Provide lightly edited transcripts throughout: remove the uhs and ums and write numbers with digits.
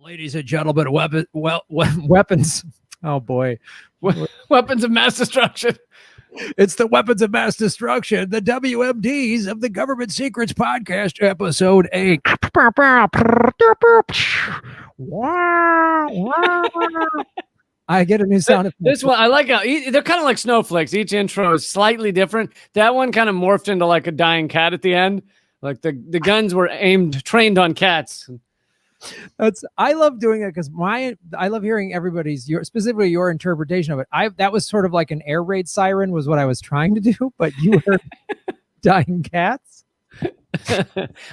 Ladies and gentlemen, weapons. Oh boy, Weapons of mass destruction. it's the weapons of mass destruction, the WMDs of the Government Secrets Podcast, episode 8. I get a new sound effect. This one, I like how they're kind of like snowflakes. Each intro is slightly different. That one kind of morphed into like a dying cat at the end. Like the guns were trained on cats. I love doing it because I love hearing everybody's specifically your interpretation of it. That was sort of like an air raid siren was what I was trying to do, but you heard dying cats.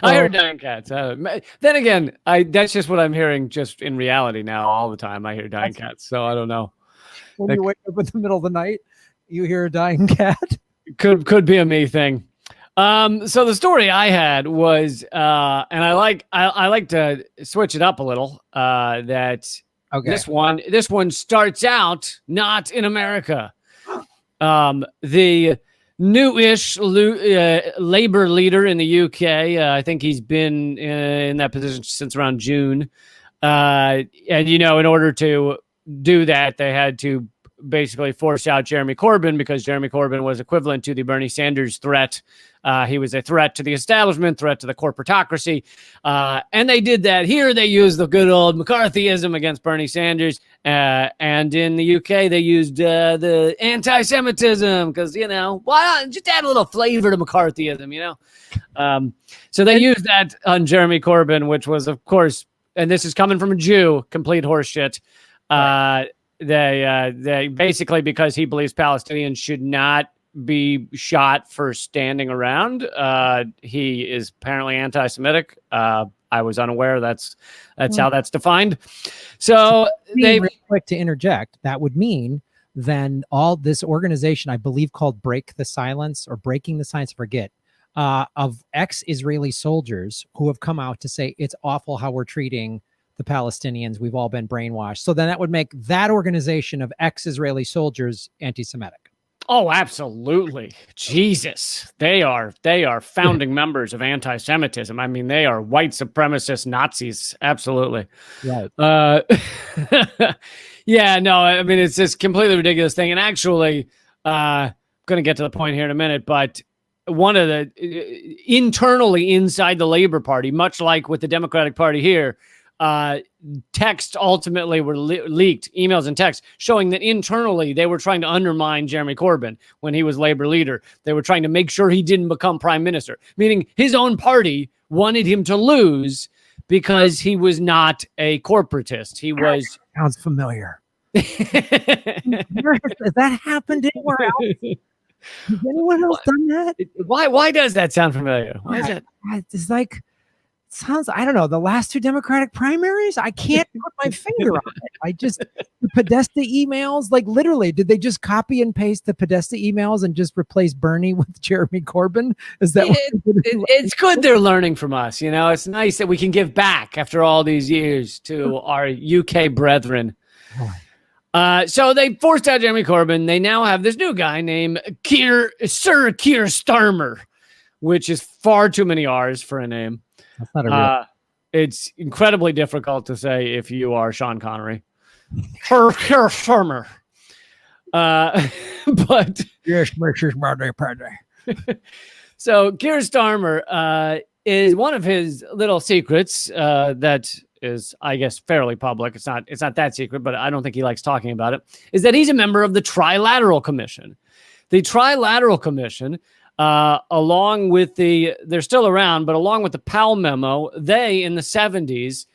I heard dying cats. Then again, that's just what I'm hearing just in reality now all the time. I hear dying cats, so I don't know. When you wake up in the middle of the night, you hear a dying cat. Could be a me thing. So the story I had was, and I like to switch it up a little. This one starts out not in America. The new-ish labor leader in the UK. I think he's been in that position since around June. And in order to do that, they had to basically force out Jeremy Corbyn because Jeremy Corbyn was equivalent to the Bernie Sanders threat. He was a threat to the establishment, threat to the corporatocracy. And they did that. Here they used the good old McCarthyism against Bernie Sanders. And in the UK, they used the anti-Semitism because, why not just add a little flavor to McCarthyism, So they used that on Jeremy Corbyn, which was, of course, and this is coming from a Jew, complete horseshit. Right. They basically, because he believes Palestinians should not be shot for standing around. He is apparently anti-Semitic. I was unaware that's how that's defined. So they real quick to interject. That would mean then all this organization, I believe called Break the Silence or Breaking the Silence, forget, of ex-Israeli soldiers who have come out to say it's awful how we're treating the Palestinians. We've all been brainwashed. So then that would make that organization of ex-Israeli soldiers anti-Semitic. Oh, absolutely. Jesus. They are founding members of anti-Semitism. I mean, they are white supremacist Nazis. Absolutely. Right. Yeah, no, I mean, it's this completely ridiculous thing. And actually, I'm going to get to the point here in a minute, but one of the internally inside the Labor Party, much like with the Democratic Party here, texts ultimately were leaked, emails and texts showing that internally they were trying to undermine Jeremy Corbyn when he was Labor leader. They were trying to make sure he didn't become prime minister, meaning his own party wanted him to lose because he was not a corporatist. He was... Sounds familiar. Has that happened anywhere else? Has anyone else done that? Why does that sound familiar? Why is that? It's like... Sounds, I don't know, the last two Democratic primaries, I can't put my finger on it. The Podesta emails, like literally, did they just copy and paste the Podesta emails and just replace Bernie with Jeremy Corbyn? Is that it's good they're learning from us, It's nice that we can give back after all these years to our UK brethren. So they forced out Jeremy Corbyn. They now have this new guy named Sir Keir Starmer, which is far too many R's for a name. That's not a real... It's incredibly difficult to say if you are Sean Connery. Keir Starmer. But... Yes, Mrs. Party. So Keir Starmer is one of his little secrets that is, I guess, fairly public. It's not that secret, but I don't think he likes talking about it, is that he's a member of the Trilateral Commission. The Trilateral Commission... along with they're still around, but along with the Powell memo, they in the 70s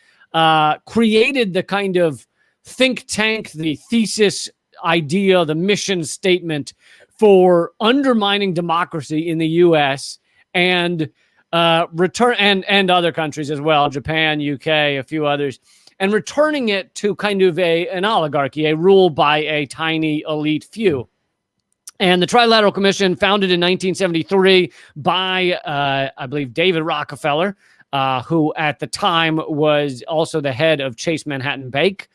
created the kind of think tank, the thesis idea, the mission statement for undermining democracy in the U.S. and and other countries as well, Japan, UK, a few others, and returning it to kind of an oligarchy, a rule by a tiny elite few. And the Trilateral Commission, founded in 1973 by, I believe, David Rockefeller, who at the time was also the head of Chase Manhattan Bank.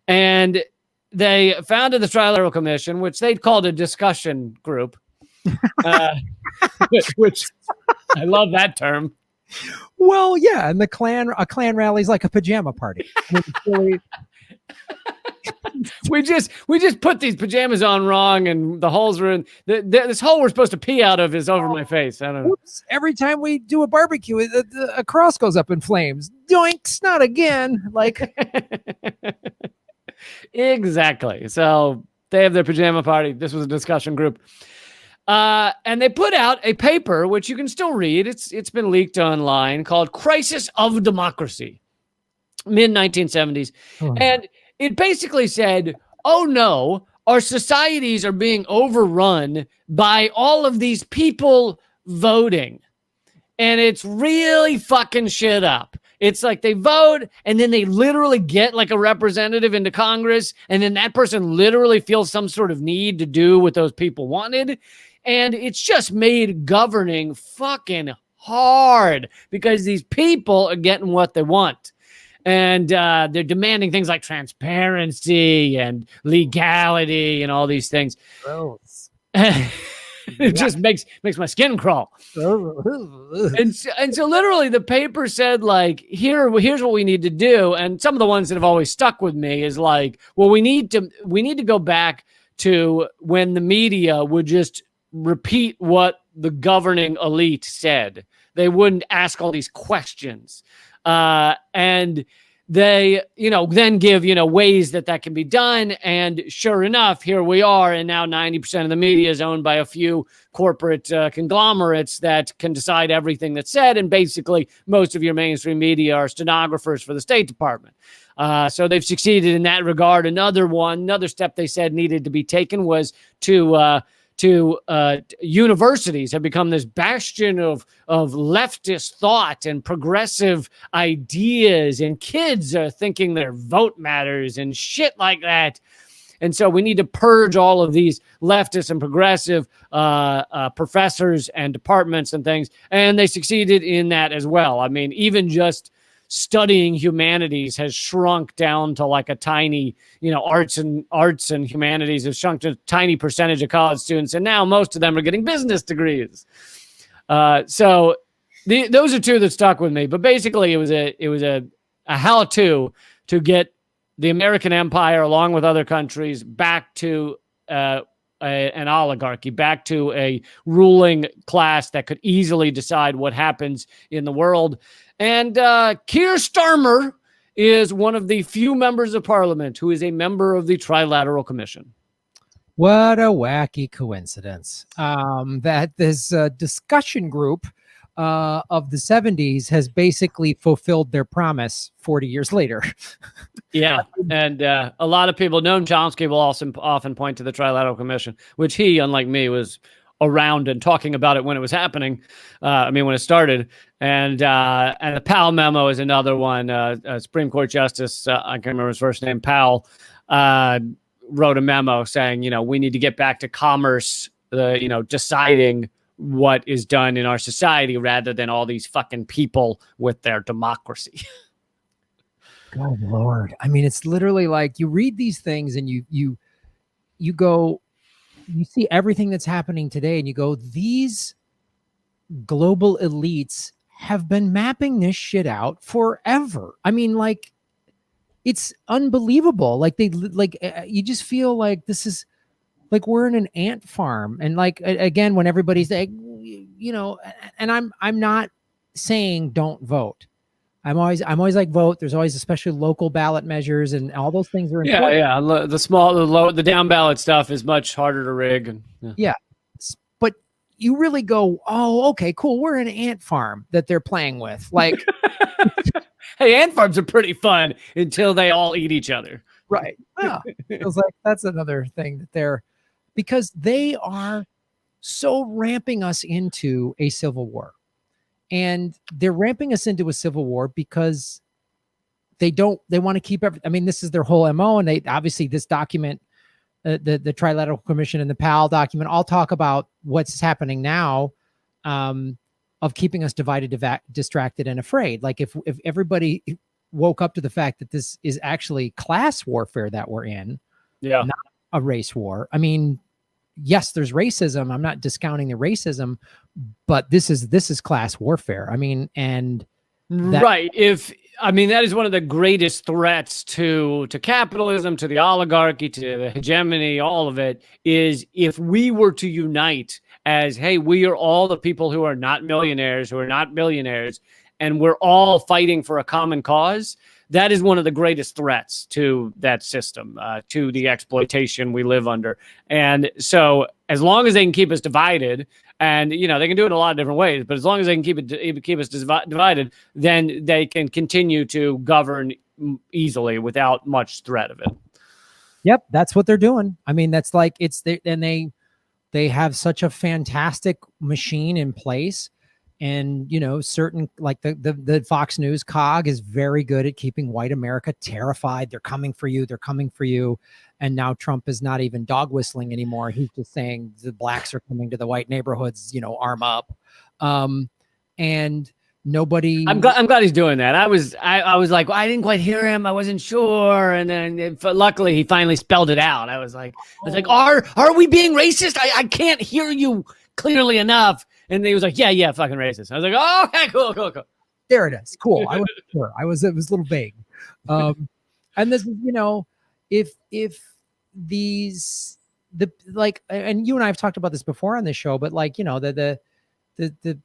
And they founded the Trilateral Commission, which they called a discussion group, which I love that term. Well, yeah, and a clan rally is like a pajama party. I mean, really, we just put these pajamas on wrong, and the holes were in this hole we're supposed to pee out of is over my face. I don't know. Whoops, every time we do a barbecue, a cross goes up in flames. Doinks, not again. Like exactly. So they have their pajama party. This was a discussion group. And they put out a paper, which you can still read. It's been leaked online, called Crisis of Democracy, mid-1970s. Oh. And it basically said, oh no, our societies are being overrun by all of these people voting. And it's really fucking shit up. It's like they vote and then they literally get like a representative into Congress, and then that person literally feels some sort of need to do what those people wanted. And it's just made governing fucking hard because these people are getting what they want. And they're demanding things like transparency and legality and all these things. Gross. It just makes my skin crawl. and so literally the paper said, like, here's what we need to do. And some of the ones that have always stuck with me is like, well, we need to go back to when the media would just repeat what the governing elite said. They wouldn't ask all these questions. And they, then give, ways that can be done. And sure enough, here we are. And now 90% of the media is owned by a few corporate conglomerates that can decide everything that's said. And basically, most of your mainstream media are stenographers for the State Department. So they've succeeded in that regard. Another step they said needed to be taken was to universities have become this bastion of leftist thought and progressive ideas, and kids are thinking their vote matters and shit like that. And so we need to purge all of these leftist and progressive professors and departments and things. And they succeeded in that as well. I mean, even just studying humanities has shrunk down to like a tiny, arts and humanities have shrunk to a tiny percentage of college students. And now most of them are getting business degrees. So those are two that stuck with me, but basically it was a how-to get the American empire along with other countries back to, an oligarchy, back to a ruling class that could easily decide what happens in the world. And Keir Starmer is one of the few members of parliament who is a member of the Trilateral Commission. What a wacky coincidence that this discussion group of the 70s has basically fulfilled their promise 40 years later. Yeah, and a lot of people, Noam Chomsky will also often point to the Trilateral Commission, which he, unlike me, was around and talking about it when it was happening. When it started. And the Powell memo is another one. Supreme Court Justice, I can't remember his first name, Powell, wrote a memo saying, we need to get back to commerce, deciding what is done in our society rather than all these fucking people with their democracy. God, Lord. I mean, it's literally like you read these things and you go, you see everything that's happening today and you go, these global elites have been mapping this shit out forever. I mean, like, it's unbelievable. Like you just feel like this is like we're in an ant farm. And like, again, when everybody's like, and I'm not saying don't vote. I'm always like vote. There's always especially local ballot measures and all those things are important. Yeah. The down ballot stuff is much harder to rig. Yeah. But you really go, oh, okay, cool. We're in an ant farm that they're playing with. Like, hey, ant farms are pretty fun until they all eat each other. Right. Yeah. It was like, that's another thing that because they are so ramping us into a civil war. And they're ramping us into a civil war because they want to keep this is their whole MO. And they obviously this document, the Trilateral Commission and the Powell document all talk about what's happening now of keeping us divided, distracted, and afraid. Like if everybody woke up to the fact that this is actually class warfare that we're in, not a race war. I mean, yes, there's racism. I'm not discounting the racism, but this is class warfare. I mean, and right. That is one of the greatest threats to capitalism, to the oligarchy, to the hegemony, all of it, is if we were to unite as, hey, we are all the people who are not millionaires, who are not billionaires, and we're all fighting for a common cause. That is one of the greatest threats to that system, to the exploitation we live under. And so as long as they can keep us divided, and, they can do it in a lot of different ways, but as long as they can keep us divided, then they can continue to govern easily without much threat of it. Yep, that's what they're doing. I mean, that's like, they have such a fantastic machine in place. And, certain, like the Fox News cog is very good at keeping white America terrified. They're coming for you. They're coming for you. And now Trump is not even dog whistling anymore. He's just saying the blacks are coming to the white neighborhoods, arm up. And nobody. I'm glad he's doing that. I was like, I didn't quite hear him. I wasn't sure. And then luckily he finally spelled it out. I was like, are we being racist? I can't hear you clearly enough. And he was like, yeah, fucking racist. I was like, oh, okay, cool. There it is. Cool. I wasn't sure. It was a little vague. And this, if these, and you and I have talked about this before on this show, but the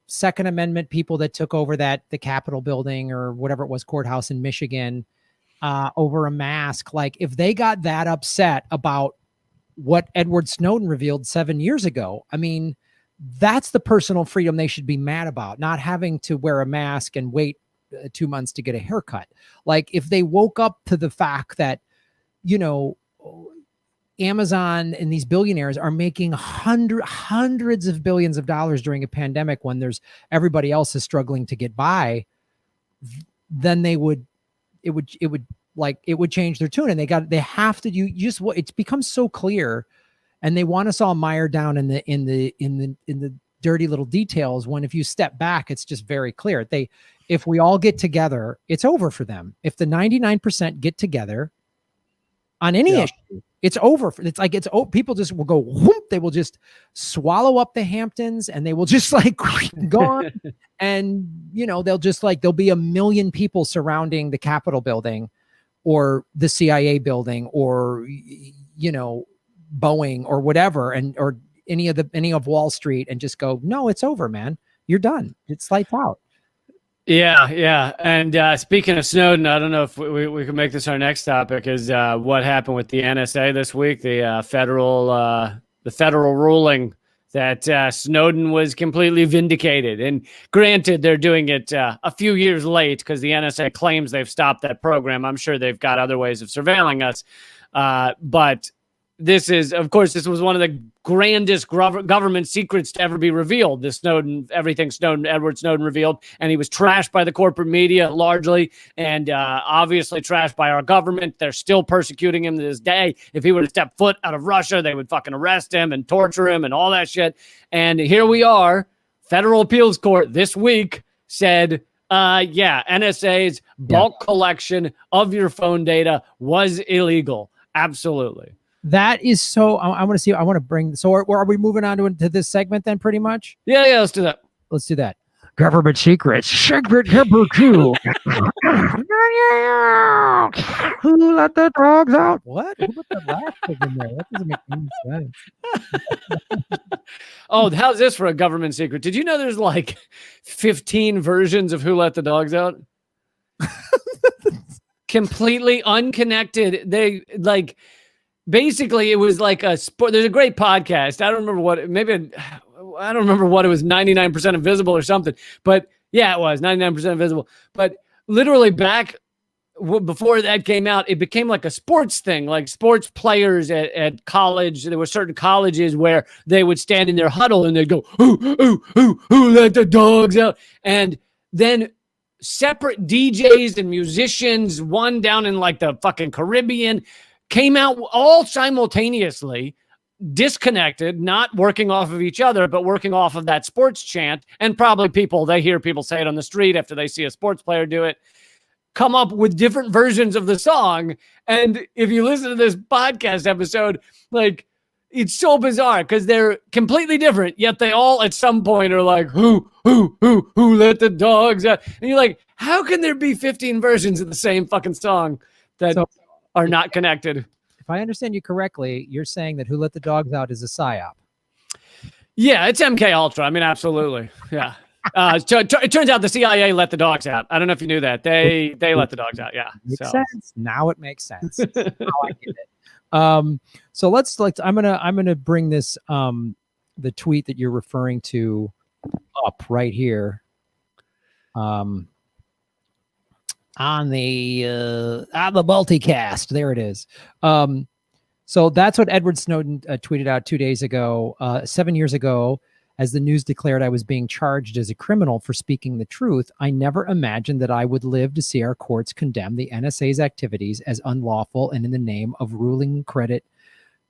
Second Amendment people that took over the Capitol building or whatever it was, courthouse in Michigan, over a mask, like if they got that upset about what Edward Snowden revealed 7 years ago, I mean, that's the personal freedom they should be mad about, not having to wear a mask and wait 2 months to get a haircut. Like if they woke up to the fact that, Amazon and these billionaires are making hundreds of billions of dollars during a pandemic when everybody else is struggling to get by, then it would change their tune. And they have to it's become so clear. And they want us all mired down in the dirty little details, when if you step back, it's just very clear. If we all get together, it's over for them. If the 99% get together on any issue, it's over. People just will go whoop, they will just swallow up the Hamptons and they will just go on. And there'll be 1 million people surrounding the Capitol building or the CIA building or Boeing or whatever, or any of Wall Street, and just go, no, it's over, man. You're done. It's lights out. Yeah. And speaking of Snowden, I don't know if we can make this our next topic, is what happened with the NSA this week, the federal ruling that Snowden was completely vindicated. And granted, they're doing it a few years late because the NSA claims they've stopped that program. I'm sure they've got other ways of surveilling us, but this was one of the grandest government secrets to ever be revealed. Edward Snowden revealed, and he was trashed by the corporate media largely, and obviously trashed by our government. They're still persecuting him to this day. If he were to step foot out of Russia, they would fucking arrest him and torture him and all that shit. And here we are, federal appeals court this week said, NSA's bulk collection of your phone data was illegal. Absolutely. That is so. I want to see. I want to bring. So, are we moving on to this segment then? Pretty much. Yeah. Let's do that. Let's do that. Government secrets. Segment number 2. Who let the dogs out? What? Who put the last thing in there? That doesn't make any sense. Oh, how's this for a government secret? Did you know there's like 15 versions of Who Let the Dogs Out? Completely unconnected. They basically, it was like a sport. There's a great podcast. I don't remember what it was, 99% Invisible or something. But yeah, it was 99% Invisible. But literally before that came out, it became like a sports thing, like sports players at college. There were certain colleges where they would stand in their huddle and they'd go, who let the dogs out? And then separate DJs and musicians, one down in like the fucking Caribbean, came out all simultaneously, disconnected, not working off of each other, but working off of that sports chant. And probably they hear people say it on the street after they see a sports player do it, come up with different versions of the song. And if you listen to this podcast episode, like It's so bizarre because they're completely different, yet they all at some point are like, who let the dogs out? And you're like, how can there be 15 versions of the same fucking song that are not connected? If I understand you correctly, you're saying that Who Let the Dogs Out is a psyop. Yeah, it's MK Ultra. I mean, absolutely. Yeah. It turns out the CIA let the dogs out. I don't know if you knew that. They let the dogs out. Yeah. Makes sense. Now it makes sense. Now I get it. So let's I'm gonna bring this the tweet that you're referring to up right here. On the multicast. There it is. So that's what Edward Snowden tweeted out 2 days ago. 7 years ago, as the news declared I was being charged as a criminal for speaking the truth, I never imagined that I would live to see our courts condemn the NSA's activities as unlawful and in the name of ruling credit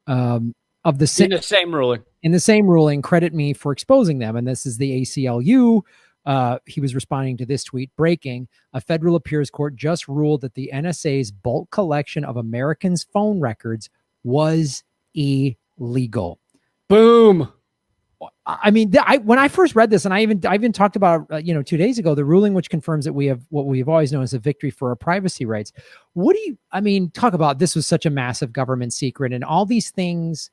of the in the same ruling. In the same ruling, credit me for exposing them. And this is the ACLU. He was responding to this tweet. Breaking, a federal appeals court just ruled that the NSA's bulk collection of Americans' phone records was illegal. Boom. I mean, when I first read this, and I even talked about 2 days ago, the ruling which confirms that we have what we've always known as a victory for our privacy rights. What do you? I mean, talk about this was such a massive government secret, and all these things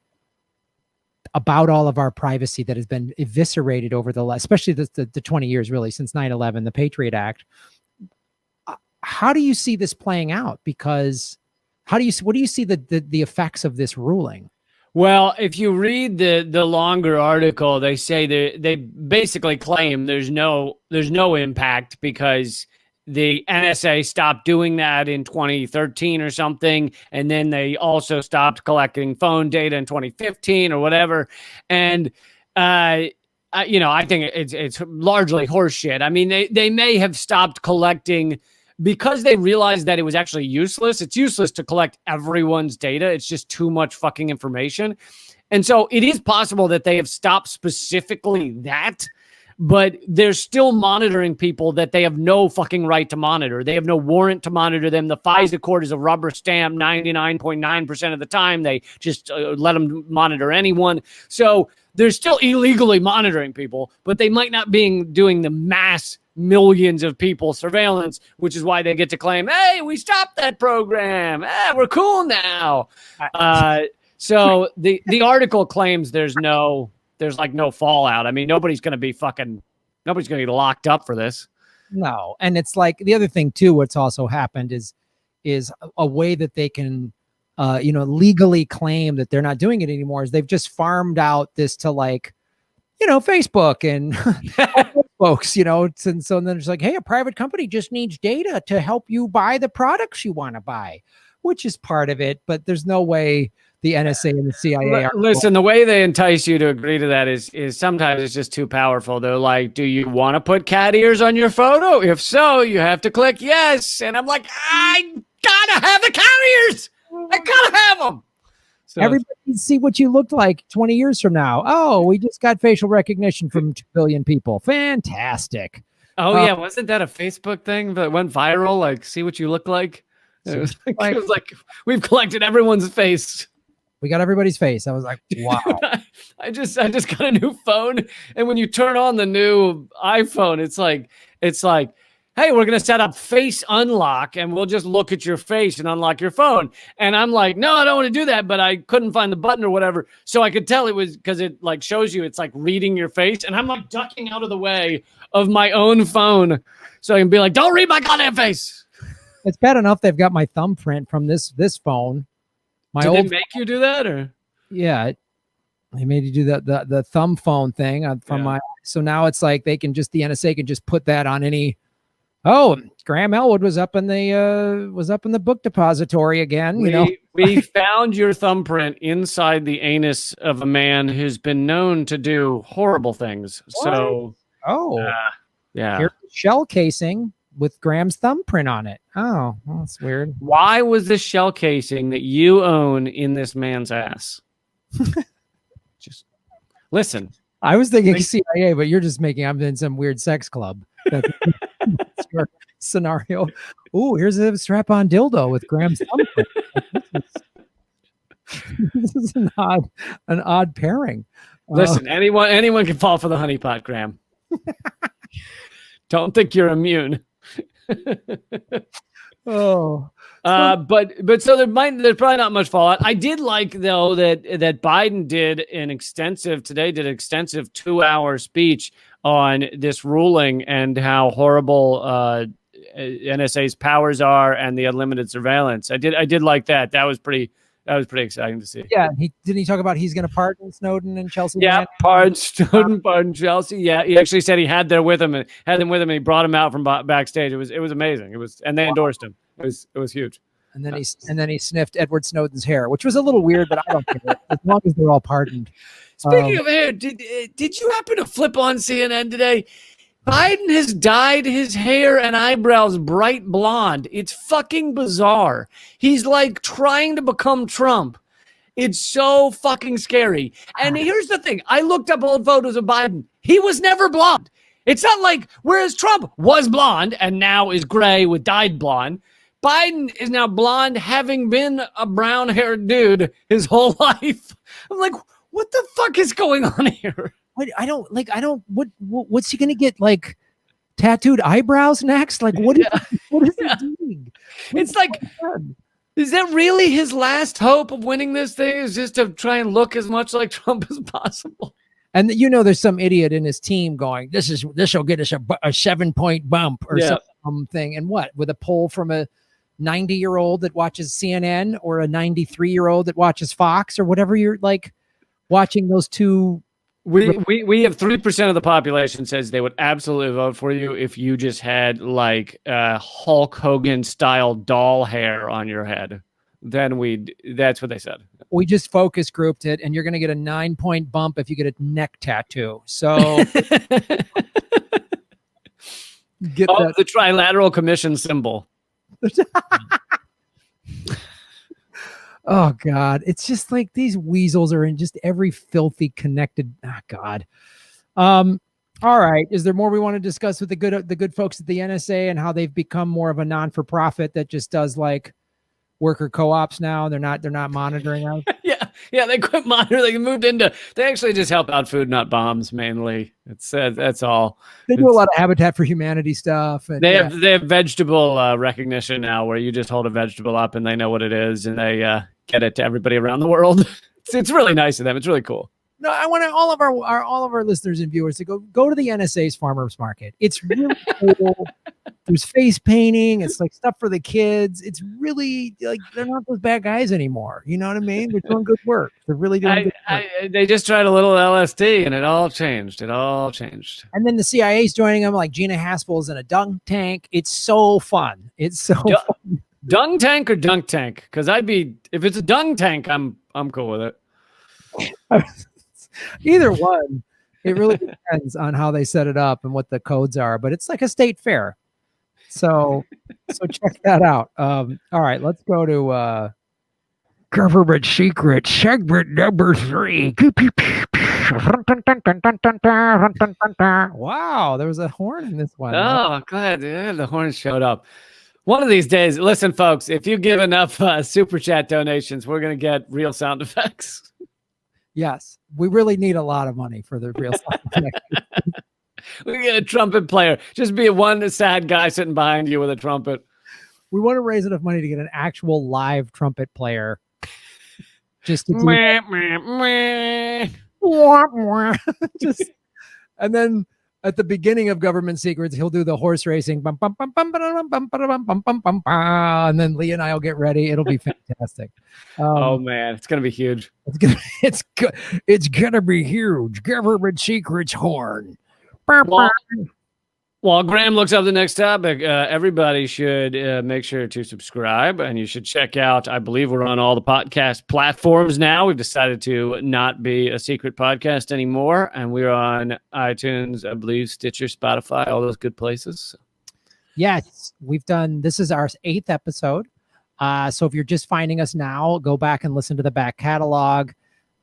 about all of our privacy that has been eviscerated over the last, especially the 20 years really since 9/11, the Patriot Act. How do you see this playing out? Because what do you see the effects of this ruling? Well, if you read the longer article, they say they basically claim there's no impact because the NSA stopped doing that in 2013 or something, and then they also stopped collecting phone data in 2015 or whatever. And I think it's largely horseshit. I mean, they may have stopped collecting because they realized that it was actually useless. It's useless to collect everyone's data. It's just too much fucking information. And so it is possible that they have stopped specifically that, but they're still monitoring people that they have no fucking right to monitor. They have no warrant to monitor them. The FISA court is a rubber stamp 99.9% of the time. They just let them monitor anyone. So they're still illegally monitoring people, but they might not be doing the mass millions of people surveillance, which is why they get to claim, hey, we stopped that program. We're cool now. So the article claims there's no fallout. I mean, nobody's going to get locked up for this. No. And it's like the other thing too, what's also happened is a way that they can, legally claim that they're not doing it anymore is they've just farmed out this to Facebook and folks, and so then it's like, hey, a private company just needs data to help you buy the products you want to buy, which is part of it. But there's no way the NSA and the CIA are. Listen, the way they entice you to agree to that is sometimes it's just too powerful. They're like, do you want to put cat ears on your photo? If so, you have to click yes. And I'm like, I gotta have the cat ears. I gotta have them. So everybody can see what you looked like 20 years from now. Oh, we just got facial recognition from 2 billion people. Fantastic. Oh, yeah. Wasn't that a Facebook thing that went viral? Like, see what you look like? It was like we've collected everyone's face. We got everybody's face. I was like, wow. I just got a new phone. And when you turn on the new iPhone, it's like, hey, we're going to set up face unlock and we'll just look at your face and unlock your phone. And I'm like, no, I don't want to do that. But I couldn't find the button or whatever. So I could tell it was because it like shows you, it's like reading your face. And I'm like ducking out of the way of my own phone. So I can be like, don't read my goddamn face. It's bad enough they've got my thumbprint from this phone. Did they make you do that or? Yeah. They made you do the thumb phone thing from my, so now it's like the NSA can just put that on any. Oh, Graham Elwood was up in the book depository again. We found your thumbprint inside the anus of a man who's been known to do horrible things. What? So, yeah, here's a shell casing with Graham's thumbprint on it. Oh, well, that's weird. Why was this shell casing that you own in this man's ass? Just listen. I was thinking CIA, but you're just making I'm in some weird sex club. That's your scenario. Ooh, here's a strap-on dildo with Graham's thumbprint. This is an odd pairing. Listen, anyone can fall for the honeypot, Graham. Don't think you're immune. Oh. But so there's probably not much fallout. I did like though that Biden did an extensive 2-hour speech on this ruling and how horrible NSA's powers are and the unlimited surveillance. I did like that. That was pretty exciting to see. Yeah, he talk about he's going to pardon Snowden and Chelsea? Yeah, pardon Snowden, pardon Chelsea. Yeah, he actually said he had them with him, and he brought him out from backstage. It was amazing. And they endorsed him. It was huge. And then he sniffed Edward Snowden's hair, which was a little weird, but I don't care as long as they're all pardoned. Speaking of hair, did you happen to flip on CNN today? Biden has dyed his hair and eyebrows bright blonde. It's fucking bizarre. He's like trying to become Trump. It's so fucking scary. And here's the thing. I looked up old photos of Biden. He was never blonde. It's not like, whereas Trump was blonde and now is gray with dyed blonde, Biden is now blonde, having been a brown-haired dude his whole life. I'm like, what the fuck is going on here? What's he gonna get, like tattooed eyebrows next? Like what is he doing? It's like, is that really his last hope of winning this thing, is just to try and look as much like Trump as possible? And there's some idiot in his team going, this will get us a 7-point bump or something. And what, with a poll from a 90-year-old that watches CNN or a 93-year-old that watches Fox or whatever, you're like watching those two. We have 3% of the population says they would absolutely vote for you if you just had like Hulk Hogan style doll hair on your head. Then that's what they said. We just focus grouped it, and you're going to get a 9-point bump if you get a neck tattoo. So the Trilateral Commission symbol. Oh God, it's just like these weasels are in just every filthy connected. God. All right. Is there more we want to discuss with the good folks at the NSA and how they've become more of a non-for-profit that just does like worker co-ops now? They're not monitoring us. Yeah, they quit monitoring. They actually just help out food, not bombs, mainly. That's all. They do a lot of Habitat for Humanity stuff. And they have vegetable recognition now, where you just hold a vegetable up and they know what it is, and they get it to everybody around the world. It's really nice of them. It's really cool. No, I want all of our listeners and viewers to go to the NSA's farmers market. It's really cool. There's face painting. It's like stuff for the kids. It's really like they're not those bad guys anymore. You know what I mean? They're doing good work. They're really doing good work. They just tried a little LSD and it all changed. And then the CIA's joining them, like Gina Haspel's in a dunk tank. It's so fun. It's so fun. Dung tank or dunk tank? Because if it's a dung tank, I'm cool with it. Either one. It really depends on how they set it up and what the codes are, but it's like a state fair. So check that out. All right, let's go to government secret segment number 3. Wow, there was a horn in this one. Oh, glad the horn showed up. One of these days, listen, folks, if you give enough super chat donations, we're going to get real sound effects. Yes, we really need a lot of money for the real sound effects. We get a trumpet player. Just be one sad guy sitting behind you with a trumpet. We want to raise enough money to get an actual live trumpet player. Just to do and then at the beginning of Government Secrets, he'll do the horse racing. And then Lee and I will get ready. It'll be fantastic. Oh man, it's gonna be huge. It's gonna be huge. Government Secrets horn. While Graham looks up the next topic, everybody should make sure to subscribe, and you should check out, I believe we're on all the podcast platforms now. We've decided to not be a secret podcast anymore, and we're on iTunes, I believe, Stitcher, Spotify, all those good places. Yes, this is our 8th episode. So if you're just finding us now, go back and listen to the back catalog,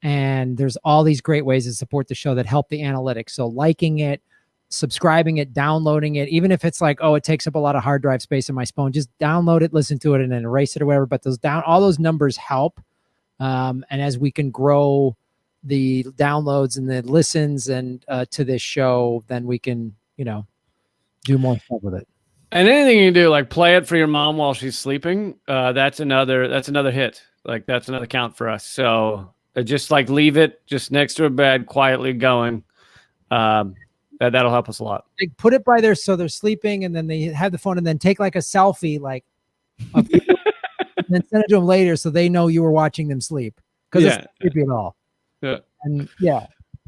and there's all these great ways to support the show that help the analytics. So liking it, subscribing it, downloading it, even if it's like, oh, it takes up a lot of hard drive space in my phone, just download it, listen to it, and then erase it or whatever. But all those numbers help And as we can grow the downloads and the listens and to this show, then we can, do more stuff with it. And anything you do, like play it for your mom while she's sleeping, that's another hit. Like that's another count for us. So just like leave it just next to her bed, quietly going. That'll help us a lot. Like put it by there so they're sleeping, and then they have the phone, and then take like a selfie, like, and then send it to them later so they know you were watching them sleep, because it's not creepy at all. Yeah. And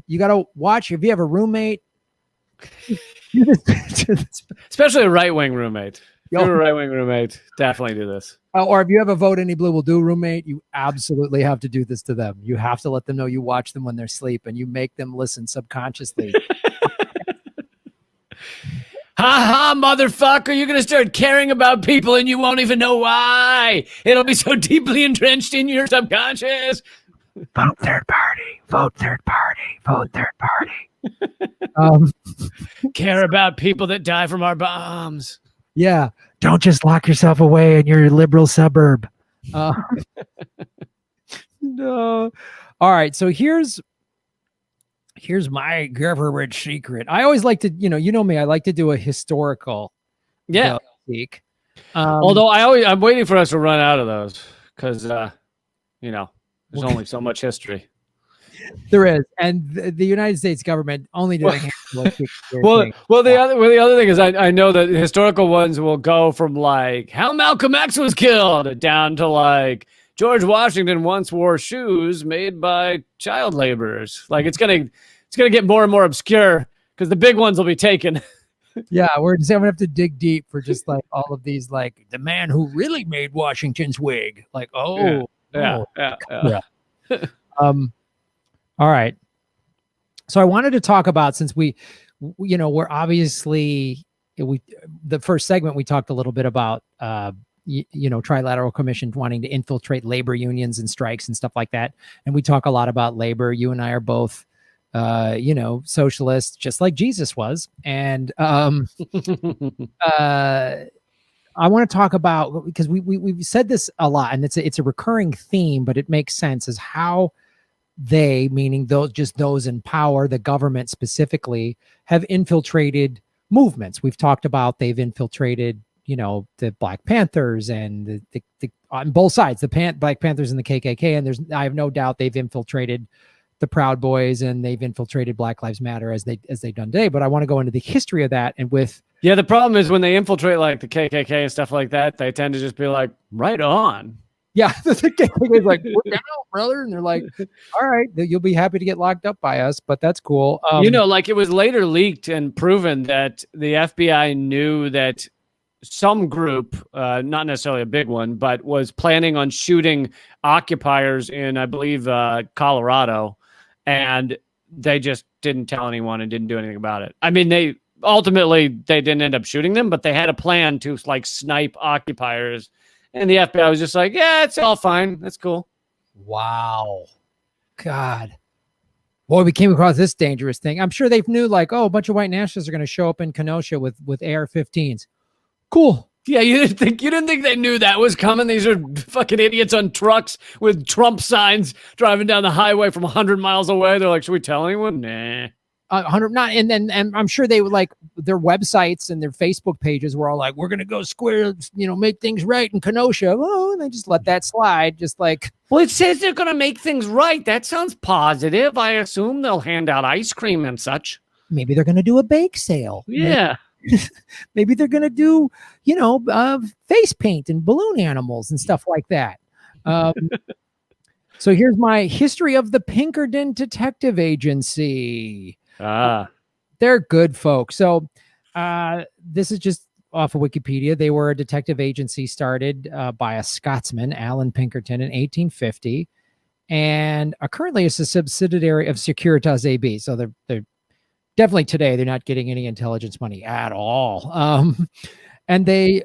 you got to watch if you have a roommate. Especially a right-wing roommate. If you're a right-wing roommate, definitely do this. Or if you have a Vote Any Blue Will Do roommate, you absolutely have to do this to them. You have to let them know you watch them when they're asleep, and you make them listen subconsciously. Ha ha, motherfucker, you're going to start caring about people and you won't even know why. It'll be so deeply entrenched in your subconscious. Vote third party. Vote third party. Vote third party. Care about people that die from our bombs. Yeah. Don't just lock yourself away in your liberal suburb. No. All right. So here's my government secret. I always like to, you know me, I like to do a historical speak. Although I'm waiting for us to run out of those because, there's only so much history. There is, and the United States government only did a handful of the other thing is I know that historical ones will go from like how Malcolm X was killed down to like George Washington once wore shoes made by child laborers. Like it's gonna get more and more obscure because the big ones will be taken. Yeah, we're gonna have to dig deep for just like all of these, like the man who really made Washington's wig. Like, yeah. All right. So I wanted to talk about, since we're obviously the first segment we talked a little bit about Trilateral Commission wanting to infiltrate labor unions and strikes and stuff like that. And we talk a lot about labor. You and I are both socialists, just like Jesus was. And I want to talk about, because we've said this a lot, and it's a recurring theme, but it makes sense, is how they, meaning those in power, the government specifically, have infiltrated movements. We've talked about they've infiltrated, the Black Panthers and the on both sides, the Black Panthers and the KKK. And I have no doubt they've infiltrated the Proud Boys, and they've infiltrated Black Lives Matter as they've done today. But I want to go into the history of that. And the problem is when they infiltrate like the KKK and stuff like that, they tend to just be like, right on. Yeah, the KKK is like, we're down, brother, and they're like, all right, you'll be happy to get locked up by us, but that's cool. Like it was later leaked and proven that the FBI knew that some group, not necessarily a big one, but was planning on shooting occupiers in, I believe, Colorado, and they just didn't tell anyone and didn't do anything about it. I mean, they didn't end up shooting them, but they had a plan to like snipe occupiers. And the FBI was just like, yeah, it's all fine. That's cool. Wow. God. Boy, we came across this dangerous thing. I'm sure they knew, like, a bunch of white nationalists are going to show up in Kenosha with AR-15s. Cool. Yeah, you didn't think they knew that was coming? These are fucking idiots on trucks with Trump signs driving down the highway from 100 miles away. They're like, should we tell anyone? Nah. 100 not, and I'm sure they would, like, their websites and their Facebook pages were all like, we're gonna go square, make things right in Kenosha. Oh, and they just let that slide, just like, well, it says they're gonna make things right. That sounds positive. I assume they'll hand out ice cream and such. Maybe they're gonna do a bake sale. Yeah. Maybe they're gonna do, face paint and balloon animals and stuff like that. So here's my history of the Pinkerton Detective Agency. They're good folks. So this is just off of Wikipedia. They were a detective agency started by a Scotsman, Alan Pinkerton, in 1850, and currently it's a subsidiary of Securitas AB. So they're definitely, today they're not getting any intelligence money at all. And they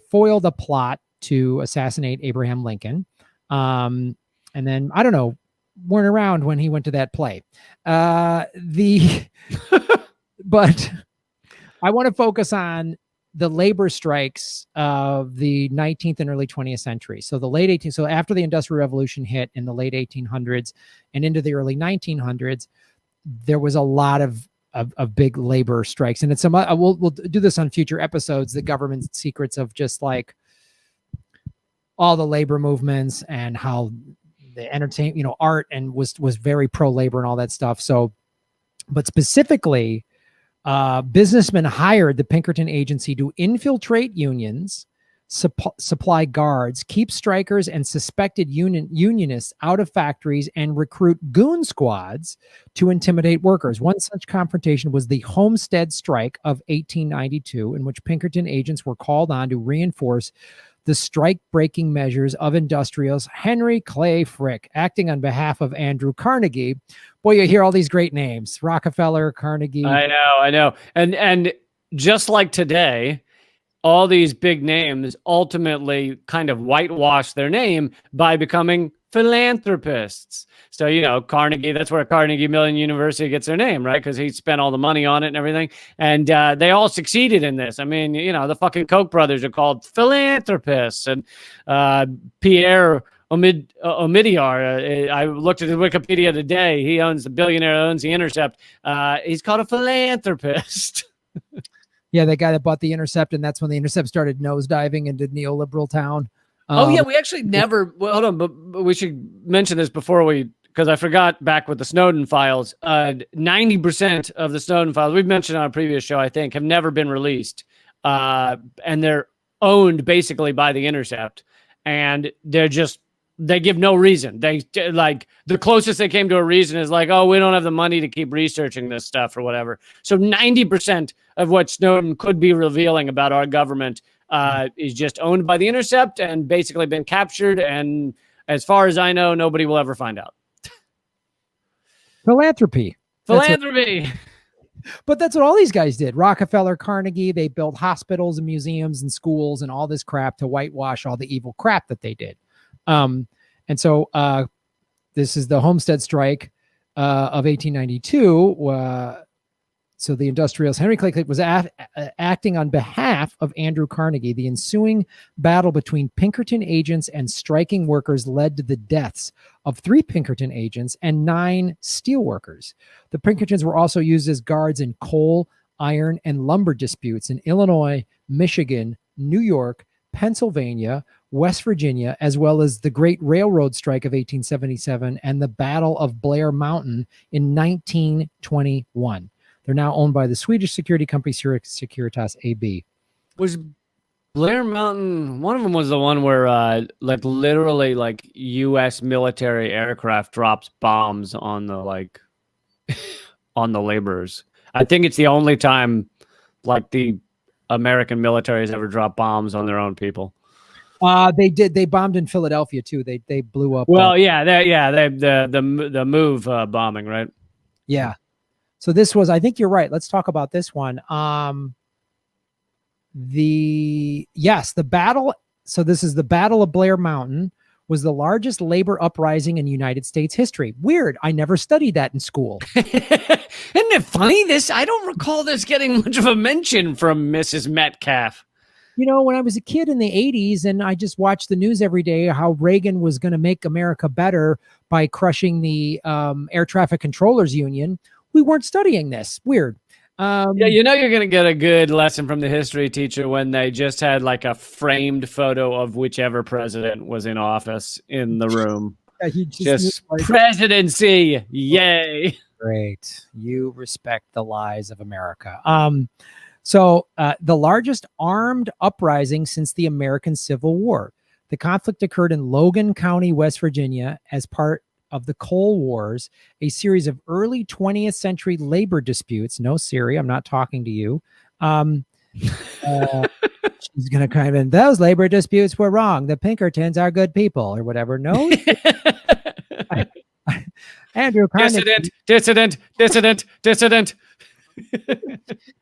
foiled a plot to assassinate Abraham Lincoln. And then, I don't know, weren't around when he went to that play. But I want to focus on the labor strikes of the 19th and early 20th century. So the late 18th, so after the Industrial Revolution hit in the late 1800s and into the early 1900s, there was a lot of big labor strikes. And it's some, we'll do this on future episodes, the government secrets of just like all the labor movements and how the entertainment, art and was very pro labor and all that stuff. So, but specifically, businessmen hired the Pinkerton Agency to infiltrate unions, supply guards, keep strikers and suspected unionists out of factories, and recruit goon squads to intimidate workers. One such confrontation was the Homestead Strike of 1892, in which Pinkerton agents were called on to reinforce the strike-breaking measures of industrialist Henry Clay Frick, acting on behalf of Andrew Carnegie. Boy, you hear all these great names: Rockefeller, Carnegie. I know. And just like today, all these big names ultimately kind of whitewash their name by becoming philanthropists. So, Carnegie, that's where Carnegie Mellon University gets their name, right? Because he spent all the money on it and everything. And they all succeeded in this. I mean, the fucking Koch brothers are called philanthropists. And Pierre Omidyar, I looked at his Wikipedia today. He owns the billionaire, owns the Intercept. He's called a philanthropist. Yeah, the guy that bought the Intercept, and that's when the Intercept started nosediving into neoliberal town. We actually never. Well, hold on, but we should mention this because I forgot back with the Snowden files. 90% of the Snowden files we've mentioned on a previous show, I think, have never been released, and they're owned basically by the Intercept, and they give no reason. They like the closest they came to a reason is like, oh, we don't have the money to keep researching this stuff or whatever. So 90% of what Snowden could be revealing about our government is just owned by the Intercept and basically been captured. And as far as I know, nobody will ever find out. Philanthropy. But that's what all these guys did. Rockefeller, Carnegie, they built hospitals and museums and schools and all this crap to whitewash all the evil crap that they did. And so this is the Homestead Strike of 1892. So the industrialist Henry Clay was acting on behalf of Andrew Carnegie. The ensuing battle between Pinkerton agents and striking workers led to the deaths of 3 Pinkerton agents and 9 steel workers. The Pinkertons were also used as guards in coal, iron, and lumber disputes in Illinois, Michigan, New York, Pennsylvania, West Virginia, as well as the Great Railroad Strike of 1877 and the Battle of Blair Mountain in 1921. They're now owned by the Swedish security company Securitas AB. Was Blair Mountain, one of them was the one where literally U.S. military aircraft drops bombs on the on the laborers. I think it's the only time the American military has ever dropped bombs on their own people. They did. They bombed in Philadelphia too. They blew up. Well, the move bombing, right? Yeah. So this was, I think you're right. Let's talk about this one. The battle. So this is the Battle of Blair Mountain, was the largest labor uprising in United States history. Weird. I never studied that in school. Isn't it funny? I don't recall this getting much of a mention from Mrs. Metcalf. When I was a kid in the 80s and I just watched the news every day, how Reagan was going to make America better by crushing the air traffic controllers union, we weren't studying this. Weird. You're going to get a good lesson from the history teacher when they just had a framed photo of whichever president was in office in the room. Yeah, he just presidency. Yay. Great. You respect the lies of America. So the largest armed uprising since the American Civil War. The conflict occurred in Logan County, West Virginia, as part of the Coal Wars, a series of early 20th century labor disputes. No, Siri, I'm not talking to you. She's going to kind of, those labor disputes were wrong. The Pinkertons are good people or whatever. No. Andrew Carnegie. Dissident.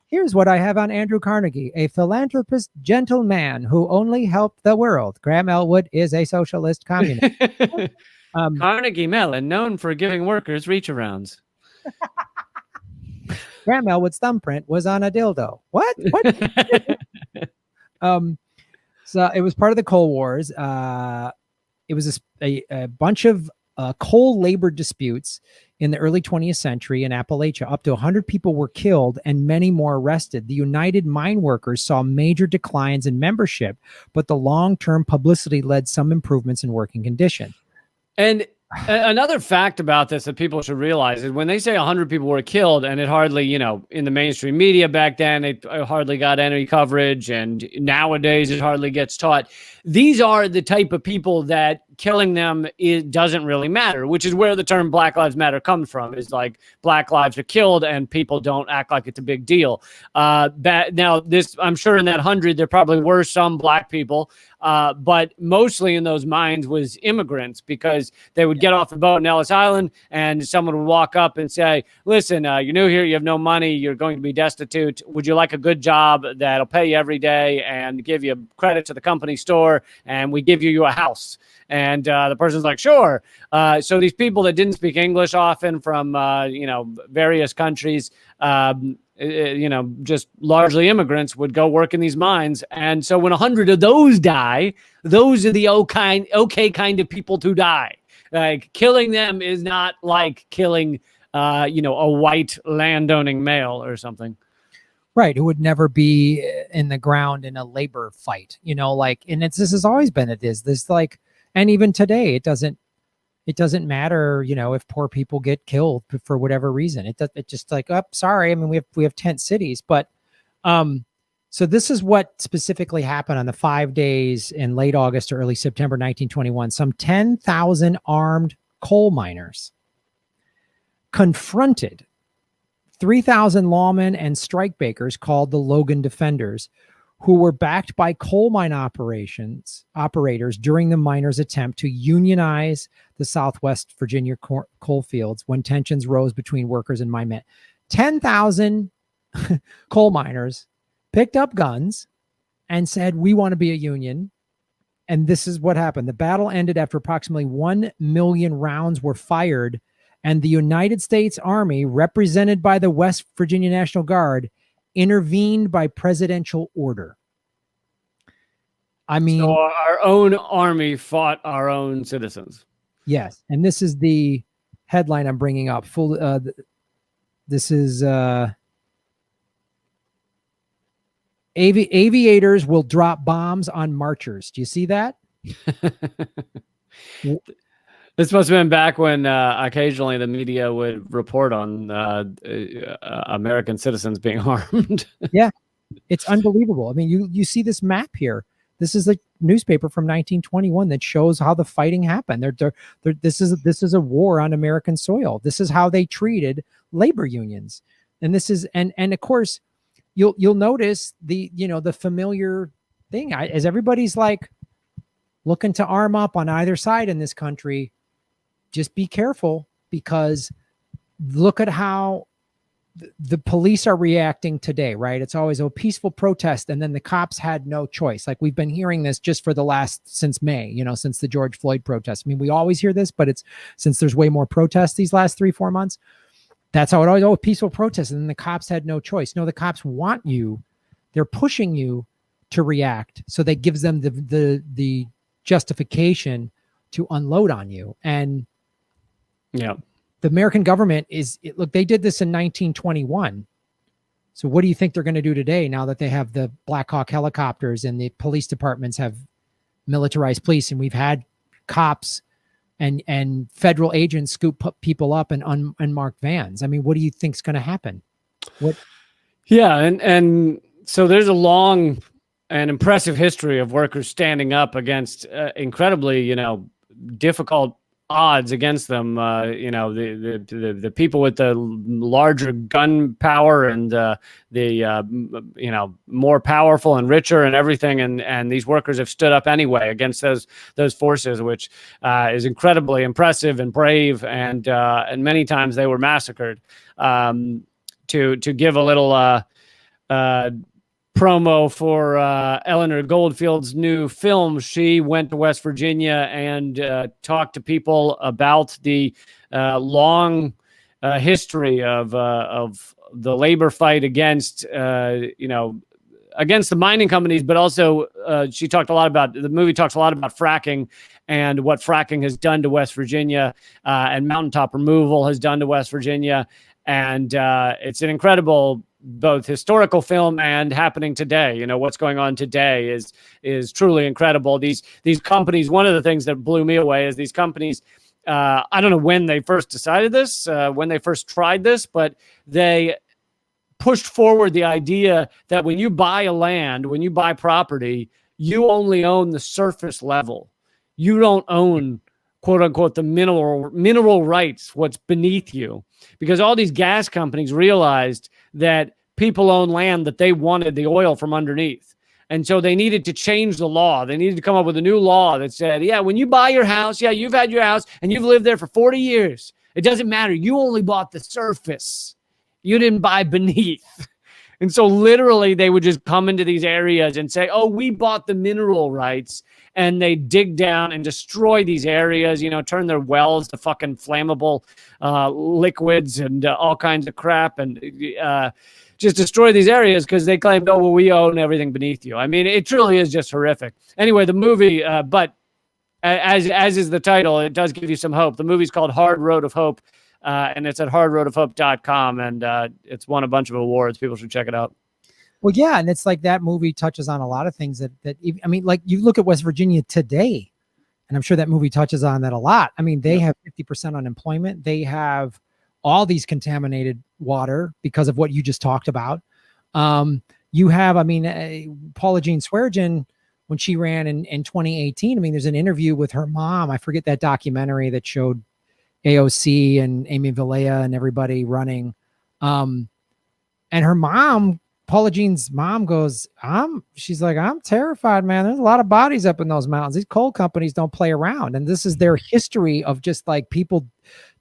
Here's what I have on Andrew Carnegie, a philanthropist, gentleman who only helped the world. Graham Elwood is a socialist communist. Carnegie Mellon, known for giving workers reach-arounds. Graham Elwood's thumbprint was on a dildo. What? So it was part of the Coal Wars. It was a bunch of coal labor disputes in the early 20th century in Appalachia. Up to 100 people were killed and many more arrested. The United Mine Workers saw major declines in membership, but the long-term publicity led some improvements in working conditions. And another fact about this that people should realize is when they say 100 people were killed, and it hardly, in the mainstream media back then, it hardly got any coverage, and nowadays it hardly gets taught. These are the type of people that killing them doesn't really matter, which is where the term Black Lives Matter comes from. Is like Black lives are killed and people don't act like it's a big deal. Now this, I'm sure in that 100 there probably were some Black people, but mostly in those mines was immigrants, because they would get off the boat in Ellis Island and someone would walk up and say, listen, you're new here, you have no money, you're going to be destitute. Would you like a good job that'll pay you every day and give you credit to the company store, and we give you a house? And the person's like, sure. So these people that didn't speak English often from, various countries, just largely immigrants, would go work in these mines. And so when 100 of those die, those are the okay kind of people to die. Like, killing them is not like killing, a white landowning male or something. Right. It would never be in the ground in a labor fight, and this has always been, and even today, it doesn't matter, if poor people get killed for whatever reason. It just like, oh, sorry. I mean, we have tent cities, but so this is what specifically happened on the 5 days in late August or early September 1921. Some 10,000 armed coal miners confronted 3,000 lawmen and strikebreakers called the Logan Defenders, who were backed by coal mine operators during the miners' attempt to unionize the Southwest Virginia coal fields when tensions rose between workers and mine men. 10,000 coal miners picked up guns and said, we want to be a union. And this is what happened. The battle ended after approximately 1 million rounds were fired, and the United States Army, represented by the West Virginia National Guard, intervened by presidential order. I mean, so our own army fought our own citizens. Yes. And this is the headline I'm bringing up. This is aviators will drop bombs on marchers. Do you see that? This must have been back when occasionally the media would report on American citizens being harmed. Yeah, it's unbelievable. I mean, you see this map here. This is a newspaper from 1921 that shows how the fighting happened. This is a war on American soil. This is how they treated labor unions, and this is and of course, you'll notice the familiar thing as everybody's like looking to arm up on either side in this country. Just be careful, because look at how the police are reacting today, right? It's always a peaceful protest, and then the cops had no choice. Like, we've been hearing this just for since May, since the George Floyd protest. I mean, we always hear this, but it's since there's way more protests these last 3-4 months. That's how it always, peaceful protest. And then the cops had no choice. No, the cops want you. They're pushing you to react. So that gives them the justification to unload on you. And yeah, the American government look, they did this in 1921. So what do you think they're going to do today, now that they have the Black Hawk helicopters and the police departments have militarized police, and we've had cops and federal agents scoop people up in unmarked vans? I mean, what do you think's going to happen? What? Yeah, and so there's a long and impressive history of workers standing up against incredibly, difficult odds against them. The people with the larger gun power and more powerful and richer and everything, and these workers have stood up anyway against those forces, which is incredibly impressive and brave, and many times they were massacred. To give a little promo for Eleanor Goldfield's new film, she went to West Virginia and talked to people about the long history of the labor fight against against the mining companies, but also she talked a lot about, the movie talks a lot about fracking and what fracking has done to West Virginia, and mountaintop removal has done to West Virginia. And it's an incredible both historical film and happening today. You know, what's going on today is truly incredible. These companies, one of the things that blew me away is these companies, I don't know when they first decided this, when they first tried this, but they pushed forward the idea that when you buy land, when you buy property, you only own the surface level. You don't own, quote unquote, the mineral rights, what's beneath you. Because all these gas companies realized that people own land that they wanted the oil from underneath. And so they needed to change the law. They needed to come up with a new law that said, yeah, when you buy your house, yeah, you've had your house and you've lived there for 40 years. It doesn't matter. You only bought the surface. You didn't buy beneath. And so literally they would just come into these areas and say, oh, we bought the mineral rights. And they dig down and destroy these areas, you know, turn their wells to fucking flammable liquids and all kinds of crap, and just destroy these areas because they claim, oh, well, we own everything beneath you. I mean, it truly is just horrific. Anyway, the movie, but as is the title, it does give you some hope. The movie's called Hard Road of Hope, and it's at hardroadofhope.com, and it's won a bunch of awards. People should check it out. Well, yeah, and it's like that movie touches on a lot of things that I mean, like you look at West Virginia today, and I'm sure that movie touches on that a lot. I mean, they have 50% unemployment. They have all these contaminated water because of what you just talked about. You have, I mean, Paula Jean Swearengin, when she ran in 2018, I mean, there's an interview with her mom. I forget that documentary that showed AOC and Amy Villela and everybody running. And her mom, Paula Jean's mom, goes, she's like, I'm terrified, man. There's a lot of bodies up in those mountains. These coal companies don't play around. And this is their history of just like people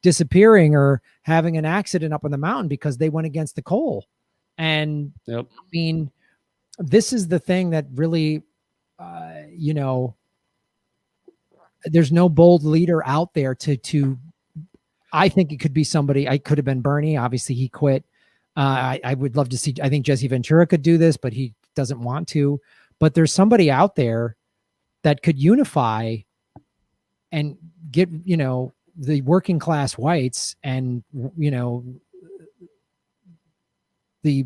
disappearing or having an accident up on the mountain because they went against the coal. And I mean, this is the thing that really, you know, there's no bold leader out there to, I think it could be somebody. I could have been Bernie. Obviously he quit. I would love to see, I think Jesse Ventura could do this, but he doesn't want to. But there's somebody out there that could unify and get, you know, the working class whites and, you know, the,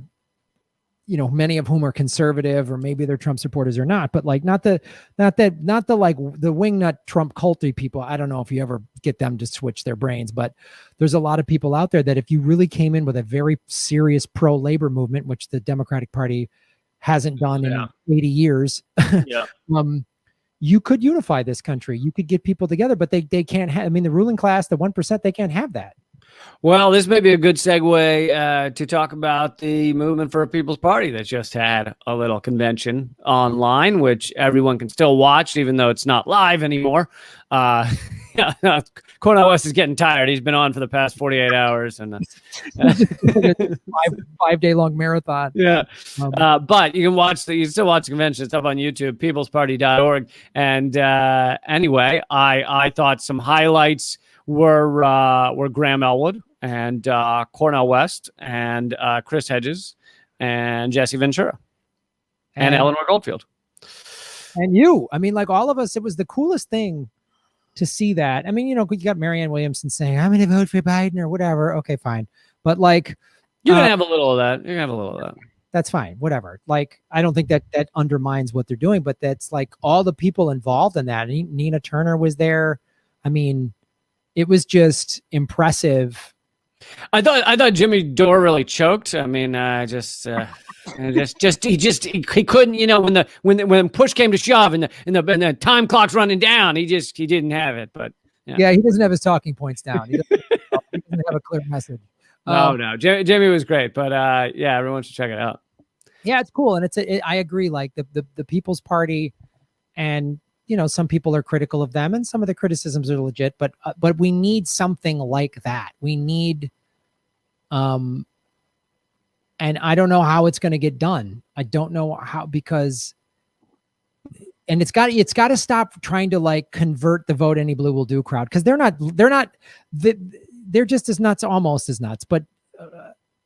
you know, many of whom are conservative or maybe they're Trump supporters or not, but like not the like the wingnut Trump culty people. I don't know if you ever get them to switch their brains, but there's a lot of people out there that if you really came in with a very serious pro-labor movement, which the Democratic Party hasn't done in 80 years, you could unify this country. You could get people together, but they can't have, I mean, the ruling class, the 1%, they can't have that. Well, this may be a good segue to talk about the Movement for a People's Party that just had a little convention online, which everyone can still watch, even though it's not live anymore. Cornel West is getting tired. He's been on for the past 48 hours. And five-day-long marathon. Yeah. But you can still watch the convention. It's up on YouTube, peoplesparty.org. And anyway, I thought some highlights were Graham Elwood and Cornel West and Chris Hedges and Jesse Ventura and Eleanor Goldfield. And you, I mean, like all of us, it was the coolest thing to see that. I mean, you know, you got Marianne Williamson saying, I'm going to vote for Biden or whatever. Okay, fine. But like, you can have a little of that. You can have a little of that. That's fine. Whatever. Like, I don't think that undermines what they're doing, but that's like all the people involved in that. Nina Turner was there. I mean, it was just impressive. I thought Jimmy Dore really choked. I mean, he couldn't, you know, when push came to shove and the time clock's running down, he didn't have it. But yeah, he doesn't have his talking points down. He doesn't have a clear message. No, Jimmy was great, but yeah, everyone should check it out. Yeah, it's cool, and I agree. Like the People's Party, and you know, some people are critical of them, and some of the criticisms are legit. But we need something like that. We need, and I don't know how it's going to get done. I don't know how, because, and it's got to stop trying to like convert the vote any blue will do crowd, because they're just as nuts, almost as nuts. But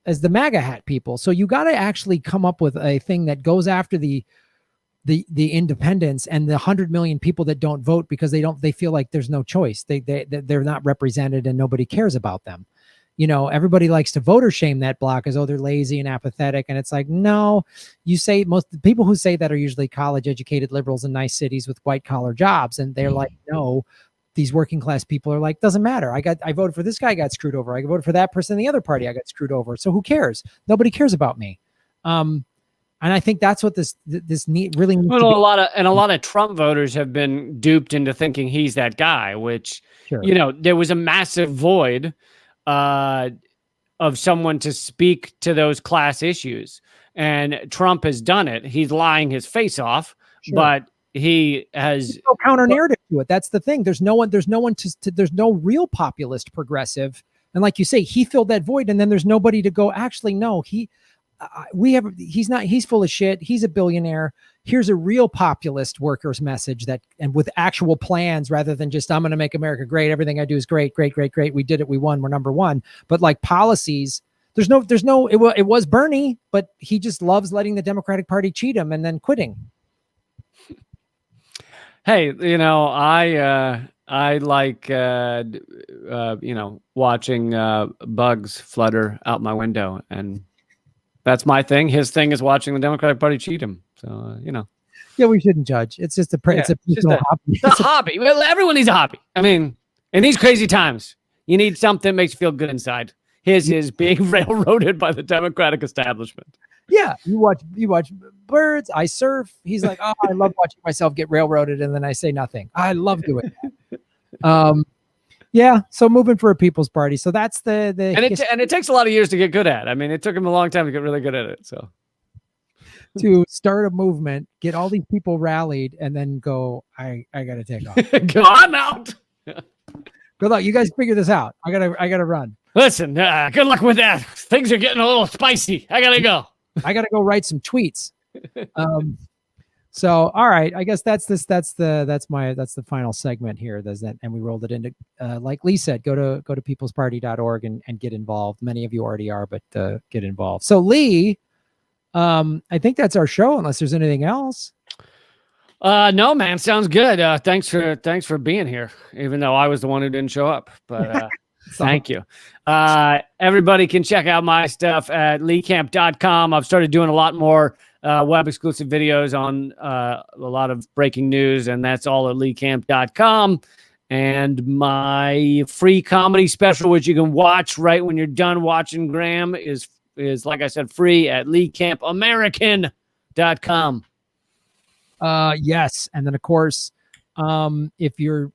as the MAGA hat people. So you got to actually come up with a thing that goes after the independents and the 100 million people that don't vote because they feel like there's no choice. They're not represented and nobody cares about them. Everybody likes to voter shame that block as, oh, they're lazy and apathetic. And it's like, no, you say most the people who say that are usually college educated liberals in nice cities with white collar jobs. And they're like, no, these working class people are like, doesn't matter. I voted for this guy, I got screwed over. I voted for that person in the other party, I got screwed over. So who cares? Nobody cares about me. And I think that's what this really needs to be. A lot of Trump voters have been duped into thinking he's that guy, which, sure. There was a massive void of someone to speak to those class issues. And Trump has done it. He's lying his face off, sure. But he has there's no counter narrative to it. That's the thing. There's no real populist progressive. And like you say, he filled that void, and then there's nobody to go, actually, no, he's full of shit. He's a billionaire. Here's a real populist workers message and with actual plans rather than just, I'm going to make America great. Everything I do is great, great, great, great. We did it. We won. We're number one. But like policies, it was Bernie, but he just loves letting the Democratic Party cheat him and then quitting. Hey, I like, watching bugs flutter out my window, and that's my thing. His thing is watching the Democratic Party cheat him. So, Yeah, we shouldn't judge. It's just it's a hobby. It's a hobby. Well, everyone needs a hobby. I mean, in these crazy times, you need something that makes you feel good inside. His is being railroaded by the Democratic establishment. Yeah, you watch birds. I surf. He's like, oh, I love watching myself get railroaded, and then I say nothing. I love doing that. Yeah, so moving for a people's party. So that's and it takes a lot of years to get good at. I mean, it took him a long time to get really good at it. So to start a movement, get all these people rallied, and then go, I got to take off. Go on out. Good luck. You guys figure this out. I gotta run. Listen, good luck with that. Things are getting a little spicy. I gotta go. I gotta go write some tweets. So, all right, I guess that's the final segment here. And we rolled it into, like Lee said, go to peoplesparty.org and get involved. Many of you already are, but get involved. So Lee, I think that's our show, unless there's anything else. No, man, sounds good. Thanks for being here, even though I was the one who didn't show up, but thank you. Everybody can check out my stuff at leecamp.com. I've started doing a lot more web exclusive videos on a lot of breaking news, and that's all at leecamp.com. And my free comedy special, which you can watch right when you're done watching Graham, is like I said, free at leecampamerican.com. Yes. And then of course, if you're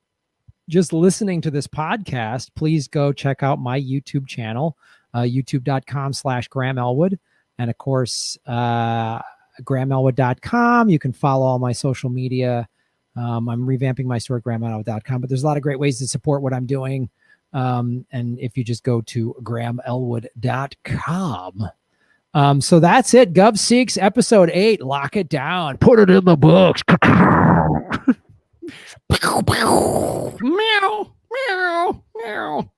just listening to this podcast, please go check out my YouTube channel, youtube.com/Graham Elwood. And of course, GrahamElwood.com. You can follow all my social media. I'm revamping my store, GrahamElwood.com, but there's a lot of great ways to support what I'm doing. And if you just go to GrahamElwood.com. So that's it. Gov Seeks episode 8. Lock it down. Put it in the books. Meow, meow, meow.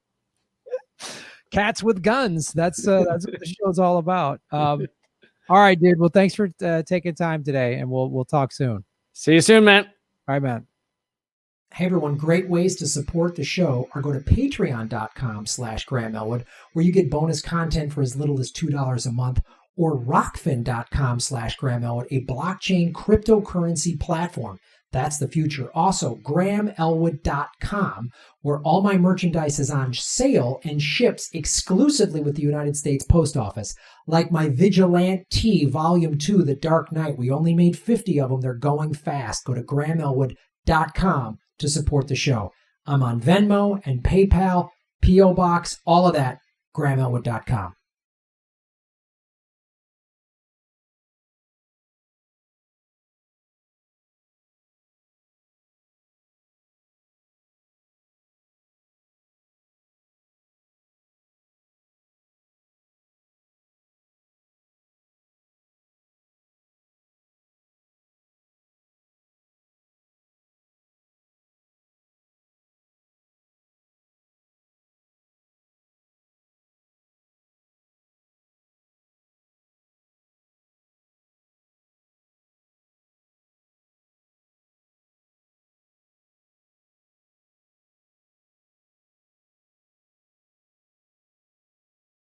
Cats with guns. That's what the show's all about. All right, dude. Well, thanks for taking time today, and we'll talk soon. See you soon, man. All right, man. Hey, everyone. Great ways to support the show are go to patreon.com/Graham Elwood, where you get bonus content for as little as $2 a month, or rockfin.com/Graham Elwood, a blockchain cryptocurrency platform. That's the future. Also, GrahamElwood.com, where all my merchandise is on sale and ships exclusively with the United States Post Office. Like my Vigilante Volume 2, The Dark Knight. We only made 50 of them. They're going fast. Go to GrahamElwood.com to support the show. I'm on Venmo and PayPal, P.O. Box, all of that, GrahamElwood.com.